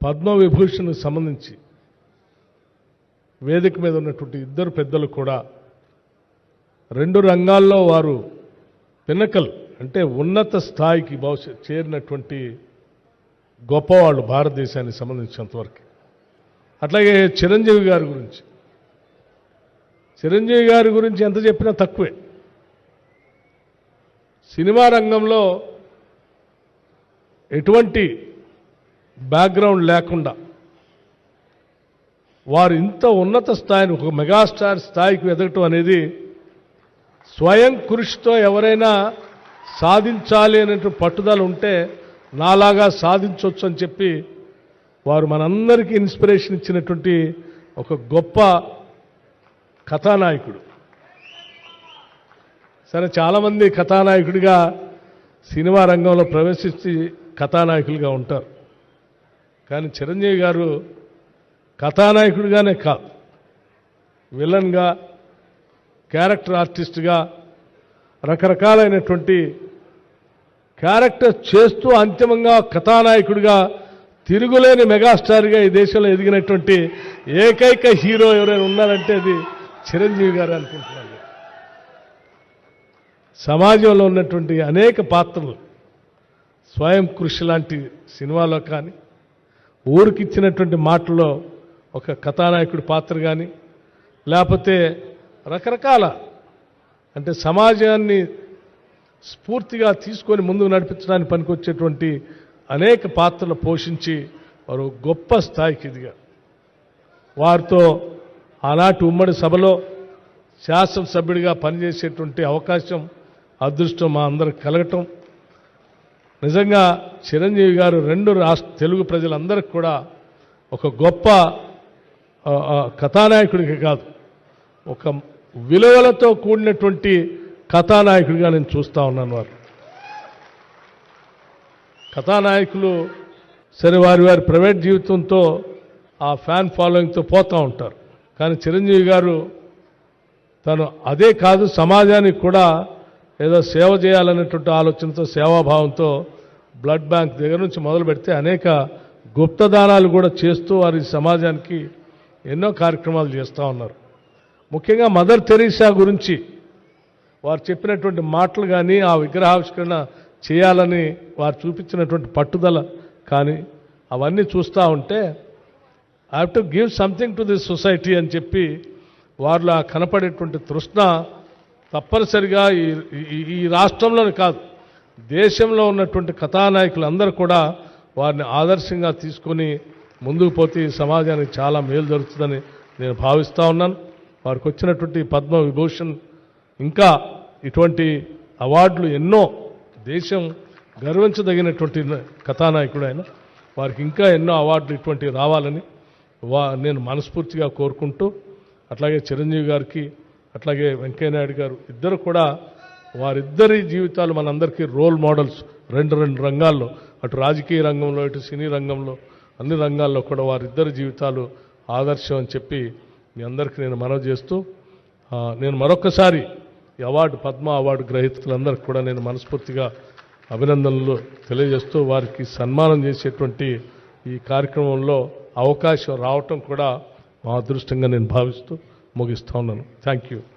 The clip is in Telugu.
పద్మవిభూషణ్కు సంబంధించి వేదిక మీద ఉన్నటువంటి ఇద్దరు పెద్దలు కూడా రెండు రంగాల్లో వారు పిన్నకల్ అంటే ఉన్నత స్థాయికి చేరినటువంటి గొప్పవాళ్ళు భారతదేశానికి సంబంధించినంతవరకు. అట్లాగే చిరంజీవి గారి గురించి ఎంత చెప్పినా తక్కువే. సినిమా రంగంలో ఎటువంటి బ్యాక్గ్రౌండ్ లేకుండా వారు ఇంత ఉన్నత స్థాయిని ఒక మెగాస్టార్ స్థాయికి ఎదగటం అనేది స్వయం కృషితో ఎవరైనా సాధించాలి అనేటువంటి పట్టుదల ఉంటే నాలాగా సాధించవచ్చు అని చెప్పి వారు మనందరికీ ఇన్స్పిరేషన్ ఇచ్చినటువంటి ఒక గొప్ప కథానాయకుడు. సరే, చాలామంది కథానాయకుడిగా సినిమా రంగంలో ప్రవేశించి కథానాయకులుగా ఉంటారు. కానీ చిరంజీవి గారు కథానాయకుడిగానే కాదు, విలన్గా, క్యారెక్టర్ ఆర్టిస్ట్గా రకరకాలైనటువంటి క్యారెక్టర్ చేస్తూ అంతిమంగా కథానాయకుడిగా తిరుగులేని మెగాస్టార్గా ఈ దేశంలో ఎదిగినటువంటి ఏకైక హీరో ఎవరైనా ఉన్నారంటే అది చిరంజీవి గారు అనుకుంటున్నాను. సమాజంలో ఉన్నటువంటి అనేక పాత్రలు స్వయం కృషి లాంటి సినిమాలో కానీ, ఊరికిచ్చినటువంటి మాటల్లో ఒక కథానాయకుడి పాత్ర కానీ, లేకపోతే రకరకాల అంటే సమాజాన్ని స్ఫూర్తిగా తీసుకొని ముందుకు నడిపించడానికి పనికొచ్చేటువంటి అనేక పాత్రలు పోషించి వారు గొప్ప స్థాయికి ఎదిగారు. వారితో ఆనాటి ఉమ్మడి సభలో శాసనసభ్యుడిగా పనిచేసేటువంటి అవకాశం, అదృష్టం మా అందరికి కలగటం నిజంగా చిరంజీవి గారు రెండు తెలుగు ప్రజలందరికీ కూడా ఒక గొప్ప కథానాయకుడికి కాదు, ఒక విలువలతో కూడినటువంటి కథానాయకుడిగా నేను చూస్తూ ఉన్నాను. వారు కథానాయకులు సరే వారి ప్రైవేట్ జీవితంతో ఆ ఫ్యాన్ ఫాలోయింగ్తో పోతూ ఉంటారు. కానీ చిరంజీవి గారు తను అదే కాదు, సమాజానికి కూడా ఏదో సేవ చేయాలనేటువంటి ఆలోచనతో, సేవాభావంతో బ్లడ్ బ్యాంక్ దగ్గర నుంచి మొదలు పెడితే అనేక గుప్తదానాలు కూడా చేస్తూ వారి సమాజానికి ఎన్నో కార్యక్రమాలు చేస్తూ ఉన్నారు. ముఖ్యంగా మదర్ తెరీసా గురించి వారు చెప్పినటువంటి మాటలు కానీ, ఆ విగ్రహావిష్కరణ చేయాలని వారు చూపించినటువంటి పట్టుదల కానీ అవన్నీ చూస్తూ ఉంటే I have to give something to this society అని చెప్పి వారిలో కనపడేటువంటి తృష్ణ తప్పనిసరిగా ఈ రాష్ట్రంలోనే కాదు, దేశంలో ఉన్నటువంటి కథానాయకులందరూ కూడా వారిని ఆదర్శంగా తీసుకొని ముందుకు పోతే ఈ సమాజానికి చాలా మేలు జరుగుతుందని నేను భావిస్తూ ఉన్నాను. వారికి వచ్చినటువంటి పద్మవిభూషణ్, ఇంకా ఇటువంటి అవార్డులు ఎన్నో, దేశం గర్వించదగినటువంటి కథానాయకుడు ఆయన. వారికి ఇంకా ఎన్నో అవార్డులు ఇటువంటివి రావాలని నేను మనస్ఫూర్తిగా కోరుకుంటూ, అట్లాగే చిరంజీవి గారికి, అట్లాగే వెంకయ్యనాయుడు గారు ఇద్దరు కూడా వారిద్దరి జీవితాలు మనందరికీ రోల్ మోడల్స్. రెండు రంగాల్లో, అటు రాజకీయ రంగంలో, ఇటు సినీ రంగంలో, అన్ని రంగాల్లో కూడా వారిద్దరి జీవితాలు ఆదర్శం అని చెప్పి మీ అందరికీ నేను మనవి చేస్తూ, నేను మరొకసారి ఈ పద్మ అవార్డు గ్రహీతలందరికీ కూడా నేను మనస్ఫూర్తిగా అభినందనలు తెలియజేస్తూ, వారికి సన్మానం చేసేటువంటి ఈ కార్యక్రమంలో అవకాశం రావటం కూడా మా అదృష్టంగా నేను భావిస్తూ ముగిస్తూ ఉన్నాను. Thank you.